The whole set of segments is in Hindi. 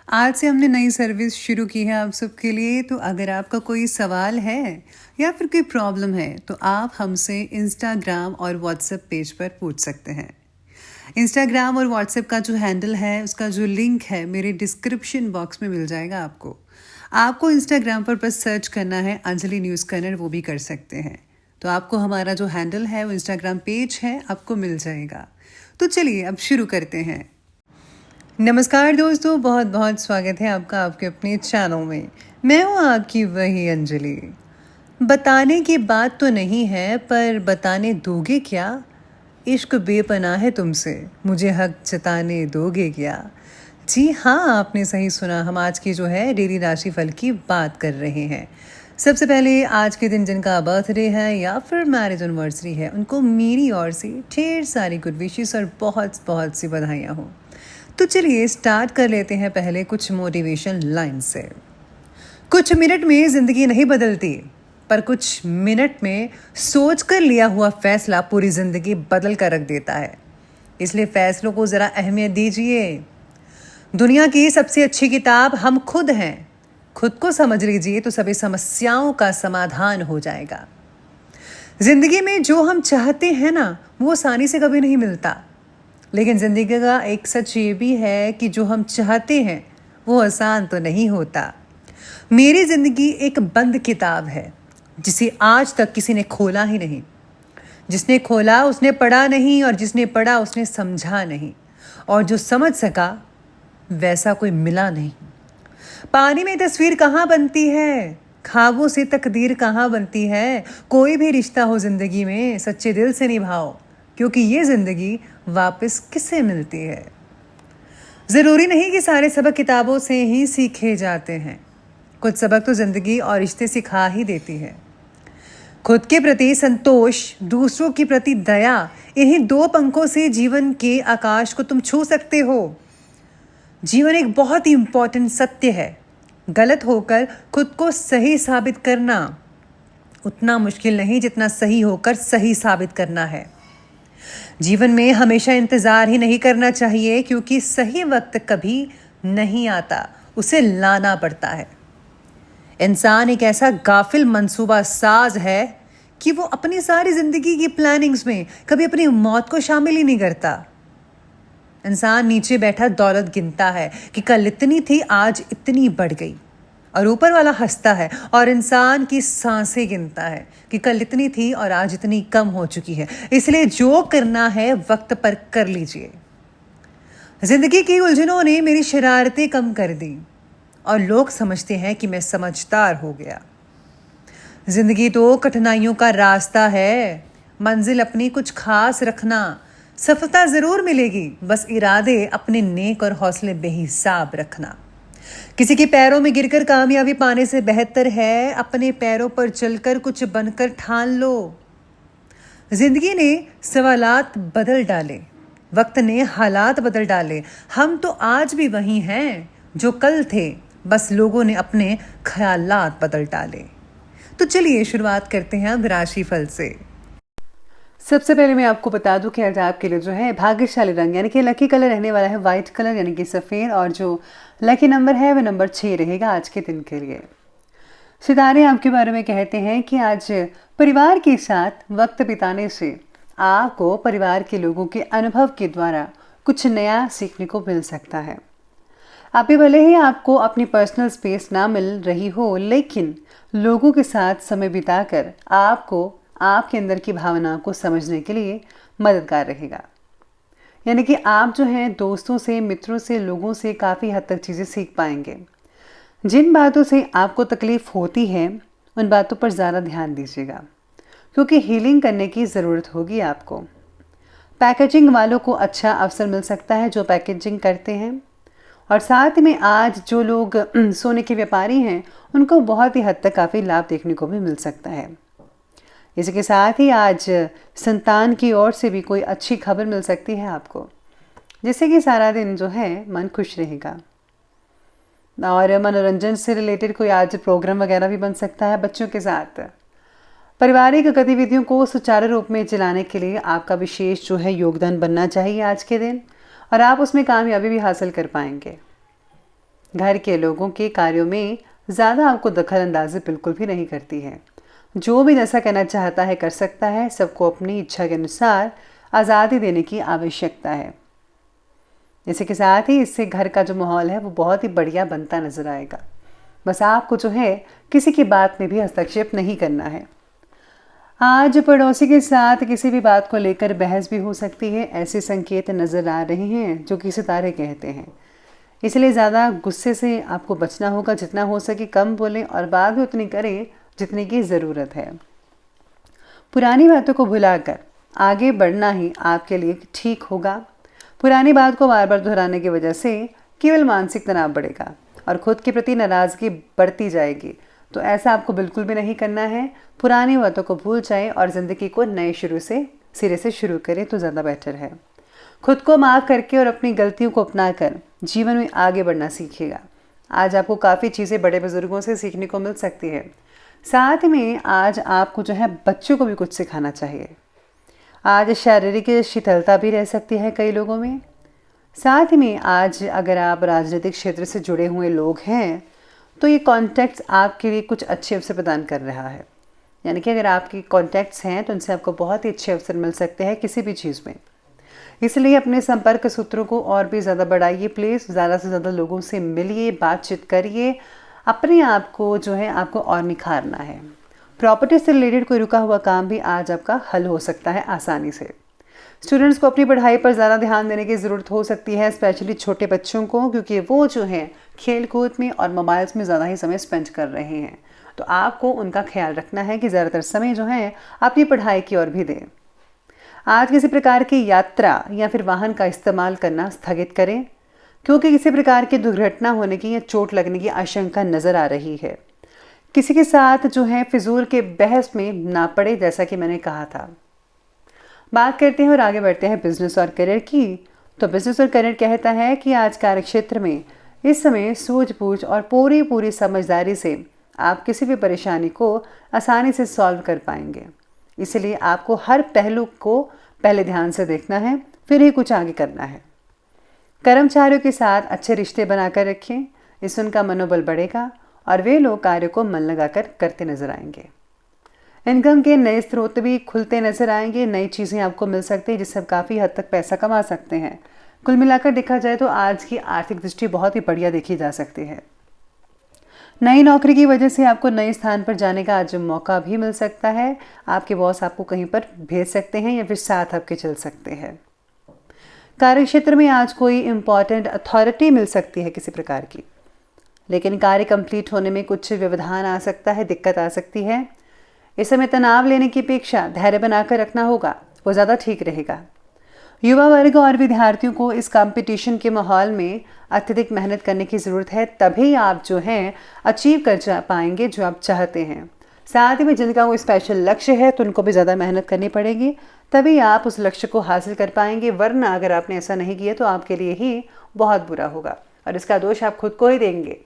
आज से हमने नई सर्विस शुरू की है आप सबके लिए। तो अगर आपका कोई सवाल है या फिर कोई प्रॉब्लम है तो आप हमसे इंस्टाग्राम और व्हाट्सएप पेज पर पूछ सकते हैं। इंस्टाग्राम और व्हाट्सएप का जो हैंडल है उसका जो लिंक है मेरे डिस्क्रिप्शन बॉक्स में मिल जाएगा आपको। आपको इंस्टाग्राम पर बस सर्च करना है अंजलि न्यूज़ कन्नड़, वो भी कर सकते हैं। तो आपको हमारा जो हैंडल है वो इंस्टाग्राम पेज है आपको मिल जाएगा। तो चलिए अब शुरू करते हैं। नमस्कार दोस्तों, बहुत बहुत स्वागत है आपका आपके अपने चैनल में। मैं हूँ आपकी वही अंजलि। बताने की बात तो नहीं है पर बताने दोगे क्या? इश्क बेपनाह है तुमसे, मुझे हक जताने दोगे क्या? जी हाँ, आपने सही सुना। हम आज की जो है डेली राशिफल की बात कर रहे हैं। सबसे पहले आज के दिन जिनका बर्थडे है या फिर मैरिज एनिवर्सरी है उनको मेरी ओर से ढेर सारी गुड विशेस और बहुत बहुत सी बधाइयाँ हों। तो चलिए स्टार्ट कर लेते हैं पहले कुछ मोटिवेशन लाइन से। कुछ मिनट में ज़िंदगी नहीं बदलती, पर कुछ मिनट में सोच कर लिया हुआ फैसला पूरी ज़िंदगी बदल कर रख देता है। इसलिए फैसलों को ज़रा अहमियत दीजिए। दुनिया की सबसे अच्छी किताब हम खुद हैं। खुद को समझ लीजिए तो सभी समस्याओं का समाधान हो जाएगा। ज़िंदगी में जो हम चाहते हैं ना, वो आसानी से कभी नहीं मिलता। लेकिन ज़िंदगी का एक सच ये भी है कि जो हम चाहते हैं वो आसान तो नहीं होता। मेरी ज़िंदगी एक बंद किताब है जिसे आज तक किसी ने खोला ही नहीं। जिसने खोला उसने पढ़ा नहीं, और जिसने पढ़ा उसने समझा नहीं, और जो समझ सका वैसा कोई मिला नहीं। पानी में तस्वीर कहाँ बनती है, ख्वाबों से तकदीर कहाँ बनती है। कोई भी रिश्ता हो ज़िंदगी में सच्चे दिल से निभाओ, क्योंकि ये ज़िंदगी वापस किससे मिलती है। ज़रूरी नहीं कि सारे सबक किताबों से ही सीखे जाते हैं। कुछ सबक तो ज़िंदगी और रिश्ते सिखा ही देती है। खुद के प्रति संतोष, दूसरों के प्रति दया, इन्हीं दो पंखों से जीवन के आकाश को तुम छू सकते हो। जीवन एक बहुत ही इम्पोर्टेंट सत्य है। गलत होकर खुद को सही साबित करना उतना मुश्किल नहीं जितना सही होकर सही साबित करना है। जीवन में हमेशा इंतज़ार ही नहीं करना चाहिए, क्योंकि सही वक्त कभी नहीं आता, उसे लाना पड़ता है। इंसान एक ऐसा गाफिल मंसूबा साज है कि वो अपनी सारी ज़िंदगी की प्लानिंग्स में कभी अपनी मौत को शामिल ही नहीं करता। इंसान नीचे बैठा दौलत गिनता है कि कल इतनी थी आज इतनी बढ़ गई, और ऊपर वाला हंसता है और इंसान की सांसें गिनता है कि कल इतनी थी और आज इतनी कम हो चुकी है। इसलिए जो करना है वक्त पर कर लीजिए। जिंदगी की उलझनों ने मेरी शरारतें कम कर दी और लोग समझते हैं कि मैं समझदार हो गया। जिंदगी तो कठिनाइयों का रास्ता है, मंजिल अपनी कुछ खास रखना। सफलता ज़रूर मिलेगी, बस इरादे अपने नेक और हौसले बेहिसाब रखना। किसी के पैरों में गिरकर कामयाबी पाने से बेहतर है अपने पैरों पर चलकर कुछ बनकर ठान लो। जिंदगी ने सवालात बदल डाले, वक्त ने हालात बदल डाले। हम तो आज भी वही हैं जो कल थे, बस लोगों ने अपने ख्यालात बदल डाले। तो चलिए शुरुआत करते हैं अब राशिफल से। सबसे पहले मैं आपको बता दूं कि आज आपके लिए जो है भाग्यशाली रंग यानी कि लकी कलर रहने वाला है वाइट कलर यानी कि सफ़ेद, और जो लकी नंबर है वो नंबर 6 रहेगा आज के दिन के लिए। सितारे आपके बारे में कहते हैं कि आज परिवार के साथ वक्त बिताने से आपको परिवार के लोगों के अनुभव के द्वारा कुछ नया सीखने को मिल सकता है। अभी भले ही आपको अपनी पर्सनल स्पेस ना मिल रही हो, लेकिन लोगों के साथ समय बिताकर आपको आपके अंदर की भावना को समझने के लिए मददगार रहेगा। यानी कि आप जो हैं दोस्तों से, मित्रों से, लोगों से काफ़ी हद तक चीज़ें सीख पाएंगे। जिन बातों से आपको तकलीफ़ होती है उन बातों पर ज़्यादा ध्यान दीजिएगा, क्योंकि हीलिंग करने की ज़रूरत होगी आपको। पैकेजिंग वालों को अच्छा अवसर मिल सकता है जो पैकेजिंग करते हैं, और साथ में आज जो लोग सोने के व्यापारी हैं उनको बहुत ही हद तक काफ़ी लाभ देखने को भी मिल सकता है। इसके साथ ही आज संतान की ओर से भी कोई अच्छी खबर मिल सकती है आपको, जिससे कि सारा दिन जो है मन खुश रहेगा। और मनोरंजन से रिलेटेड कोई आज प्रोग्राम वगैरह भी बन सकता है बच्चों के साथ। पारिवारिक गतिविधियों को सुचारू रूप में चलाने के लिए आपका विशेष जो है योगदान बनना चाहिए आज के दिन, और आप उसमें कामयाबी भी हासिल कर पाएंगे। घर के लोगों के कार्यों में ज़्यादा आपको दखल अंदाजी बिल्कुल भी नहीं करती है। जो भी जैसा करना चाहता है कर सकता है, सबको अपनी इच्छा के अनुसार आज़ादी देने की आवश्यकता है। इसी के साथ ही इससे घर का जो माहौल है वो बहुत ही बढ़िया बनता नजर आएगा। बस आपको जो है किसी की बात में भी हस्तक्षेप नहीं करना है। आज पड़ोसी के साथ किसी भी बात को लेकर बहस भी हो सकती है, ऐसे संकेत नजर आ रहे हैं जो कि सितारे कहते हैं। इसलिए ज़्यादा गुस्से से आपको बचना होगा, जितना हो सके कम बोलें और बात भी उतनी करें जितने की ज़रूरत है। पुरानी बातों को भुलाकर आगे बढ़ना ही आपके लिए ठीक होगा। पुरानी बात को बार बार दोहराने की वजह से केवल मानसिक तनाव बढ़ेगा और खुद के प्रति नाराज़गी बढ़ती जाएगी। तो ऐसा आपको बिल्कुल भी नहीं करना है। पुरानी बातों को भूल जाएं और ज़िंदगी को नए सिरे से शुरू करें तो ज़्यादा बेटर है। खुद को माफ़ करके और अपनी गलतियों को अपनाकर जीवन में आगे बढ़ना सीखिएगा। आज आपको काफ़ी चीज़ें बड़े बुजुर्गों से सीखने को मिल सकती है। साथ में आज आपको जो है बच्चों को भी कुछ सिखाना चाहिए। आज शारीरिक शिथिलता भी रह सकती है कई लोगों में। साथ में आज अगर आप राजनीतिक क्षेत्र से जुड़े हुए लोग हैं तो ये कॉन्टैक्ट्स आपके लिए कुछ अच्छे अवसर प्रदान कर रहा है। यानी कि अगर आपके कॉन्टैक्ट्स हैं तो उनसे आपको बहुत ही अच्छे अवसर मिल सकते हैं किसी भी चीज़ में। इसलिए अपने संपर्क सूत्रों को और भी ज़्यादा बढ़ाइए प्लीज़। ज़्यादा से ज़्यादा लोगों से मिलिए, बातचीत करिए। अपने आप को जो है आपको और निखारना है। प्रॉपर्टी से रिलेटेड कोई रुका हुआ काम भी आज आपका हल हो सकता है आसानी से। स्टूडेंट्स को अपनी पढ़ाई पर ज़्यादा ध्यान देने की ज़रूरत हो सकती है, स्पेशली छोटे बच्चों को, क्योंकि वो जो है खेल कूद में और मोबाइल्स में ज़्यादा ही समय स्पेंड कर रहे हैं। तो आपको उनका ख्याल रखना है कि ज़्यादातर समय जो है अपनी पढ़ाई की ओर भी दें। आज किसी प्रकार की यात्रा या फिर वाहन का इस्तेमाल करना स्थगित करें, क्योंकि किसी प्रकार की दुर्घटना होने की या चोट लगने की आशंका नज़र आ रही है। किसी के साथ जो है फिजूल के बहस में ना पड़े, जैसा कि मैंने कहा था। बात करते हैं और आगे बढ़ते हैं बिजनेस और करियर की। तो बिजनेस और करियर कहता है कि आज कार्यक्षेत्र में इस समय सूझबूझ और पूरी समझदारी से आप किसी भी परेशानी को आसानी से सॉल्व कर पाएंगे। इसलिए आपको हर पहलू को पहले ध्यान से देखना है, फिर ही कुछ आगे करना है। कर्मचारियों के साथ अच्छे रिश्ते बनाकर रखें, इससे उनका मनोबल बढ़ेगा और वे लोग कार्य को मन लगाकर करते नजर आएंगे। इनकम के नए स्रोत भी खुलते नजर आएंगे। नई चीज़ें आपको मिल सकती हैं जिससे आप काफ़ी हद तक पैसा कमा सकते हैं। कुल मिलाकर देखा जाए तो आज की आर्थिक दृष्टि बहुत ही बढ़िया देखी जा सकती है। नई नौकरी की वजह से आपको नए स्थान पर जाने का आज मौका भी मिल सकता है। आपके बॉस आपको कहीं पर भेज सकते हैं या फिर साथ आपके चल सकते हैं। कार्यक्षेत्र में आज कोई इंपॉर्टेंट अथॉरिटी मिल सकती है किसी प्रकार की, लेकिन कार्य कंप्लीट होने में कुछ व्यवधान आ सकता है, दिक्कत आ सकती है। इस समय तनाव लेने की अपेक्षा धैर्य बनाकर रखना होगा, वो ज़्यादा ठीक रहेगा। युवा वर्ग और विद्यार्थियों को इस कंपटीशन के माहौल में अत्यधिक मेहनत करने की ज़रूरत है, तभी आप जो हैं अचीव कर पाएंगे जो आप चाहते हैं। साथ ही में जिनका कोई स्पेशल लक्ष्य है तो उनको भी ज़्यादा मेहनत करनी पड़ेगी, तभी आप उस लक्ष्य को हासिल कर पाएंगे। वरना अगर आपने ऐसा नहीं किया तो आपके लिए ही बहुत बुरा होगा और इसका दोष आप खुद को ही देंगे।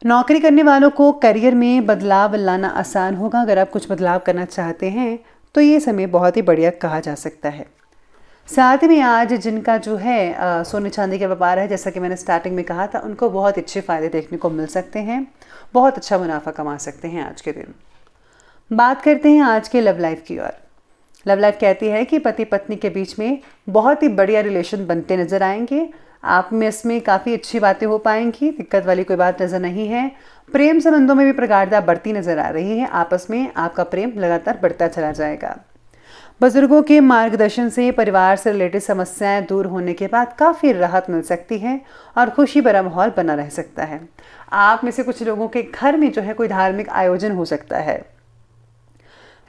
नौकरी करने वालों को करियर में बदलाव लाना आसान होगा। अगर आप कुछ बदलाव करना चाहते हैं तो ये समय बहुत ही बढ़िया कहा जा सकता है। साथ में आज जिनका जो है सोने चांदी का व्यापार है, जैसा कि मैंने स्टार्टिंग में कहा था, उनको बहुत अच्छे फ़ायदे देखने को मिल सकते हैं, बहुत अच्छा मुनाफा कमा सकते हैं आज के दिन। बात करते हैं आज के लव लाइफ की ओर। लव लाइफ कहती है कि पति पत्नी के बीच में बहुत ही बढ़िया रिलेशन बनते नजर आएंगे। आप में इसमें काफ़ी अच्छी बातें हो पाएंगी, दिक्कत वाली कोई बात नज़र नहीं है। प्रेम संबंधों में भी प्रगाढ़ता बढ़ती नजर आ रही है। आपस में आपका प्रेम लगातार बढ़ता चला जाएगा। बुजुर्गों के मार्गदर्शन से परिवार से रिलेटेड समस्याएं दूर होने के बाद काफ़ी राहत मिल सकती है और खुशी भरा माहौल बना रह सकता है। आप में से कुछ लोगों के घर में जो है कोई धार्मिक आयोजन हो सकता है।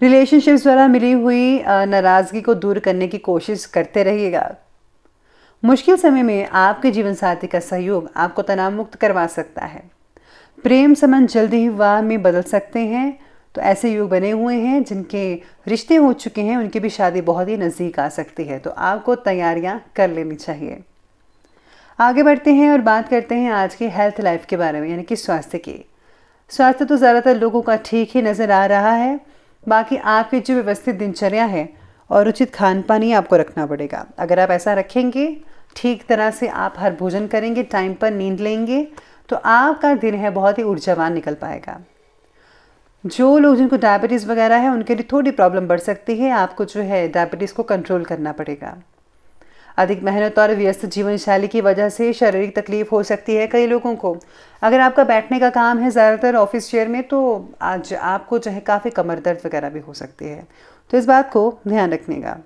रिलेशनशिप्स द्वारा मिली हुई नाराज़गी को दूर करने की कोशिश करते रहिएगा। मुश्किल समय में आपके जीवन साथी का सहयोग आपको तनाव मुक्त करवा सकता है। प्रेम संबंध जल्दी ही विवाह में बदल सकते हैं। तो ऐसे युग बने हुए हैं जिनके रिश्ते हो चुके हैं, उनकी भी शादी बहुत ही नज़दीक आ सकती है। तो आपको तैयारियां कर लेनी चाहिए। आगे बढ़ते हैं और बात करते हैं आज के हेल्थ लाइफ के बारे में, यानी कि स्वास्थ्य की। स्वास्थ्य तो ज़्यादातर लोगों का ठीक ही नज़र आ रहा है। बाकी आपकी जो व्यवस्थित दिनचर्या है और उचित खान पान ही आपको रखना पड़ेगा। अगर आप ऐसा रखेंगे ठीक तरह से आप हर भोजन करेंगे, टाइम पर नींद लेंगे, तो आपका दिन है बहुत ही ऊर्जावान निकल पाएगा। जो लोग जिनको डायबिटीज़ वगैरह है उनके लिए थोड़ी प्रॉब्लम बढ़ सकती है, आपको जो है डायबिटीज़ को कंट्रोल करना पड़ेगा। अधिक मेहनत और व्यस्त जीवन शैली की वजह से शारीरिक तकलीफ हो सकती है कई लोगों को। अगर आपका बैठने का काम है ज़्यादातर ऑफिस चेयर में, तो आज आपको जो है काफ़ी कमर दर्द वगैरह भी हो सकती है, तो इस बात को ध्यान रखिएगा।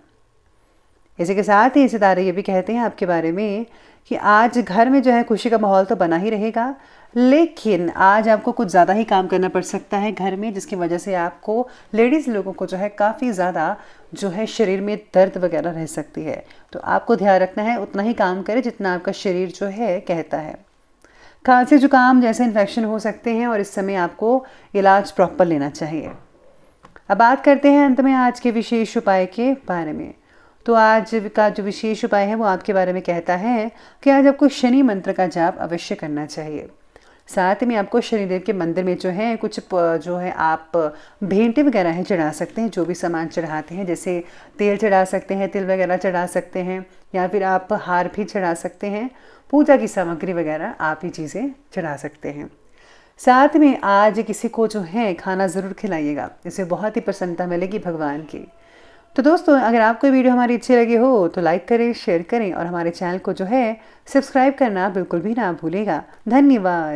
इसी के साथ ही सितारे ये भी कहते हैं आपके बारे में कि आज घर में जो है खुशी का माहौल तो बना ही रहेगा, लेकिन आज आपको कुछ ज़्यादा ही काम करना पड़ सकता है घर में, जिसकी वजह से आपको लेडीज़ लोगों को जो है काफ़ी ज़्यादा जो है शरीर में दर्द वगैरह रह सकती है। तो आपको ध्यान रखना है, उतना ही काम करें जितना आपका शरीर जो है कहता है। खांसी जुकाम जैसे इन्फेक्शन हो सकते हैं और इस समय आपको इलाज प्रॉपर लेना चाहिए। अब बात करते हैं अंत में आज के विशेष उपाय के बारे में। तो आज का जो विशेष उपाय है वो आपके बारे में कहता है कि आज आपको शनि मंत्र का जाप अवश्य करना चाहिए। साथ में आपको शनिदेव के मंदिर में जो है कुछ जो है आप भेंटे वगैरह हैं चढ़ा सकते हैं, जो भी सामान चढ़ाते हैं, जैसे तेल चढ़ा सकते हैं, तिल वगैरह चढ़ा सकते हैं, या फिर आप हार भी चढ़ा सकते हैं। पूजा की सामग्री वगैरह आप ही चीज़ें चढ़ा सकते हैं। साथ में आज किसी को जो है खाना ज़रूर खिलाइएगा, इससे बहुत ही प्रसन्नता मिलेगी भगवान की। तो दोस्तों, अगर आपको वीडियो हमारी अच्छी लगी हो तो लाइक करें, शेयर करें और हमारे चैनल को जो है सब्सक्राइब करना बिल्कुल भी ना भूलिएगा। धन्यवाद।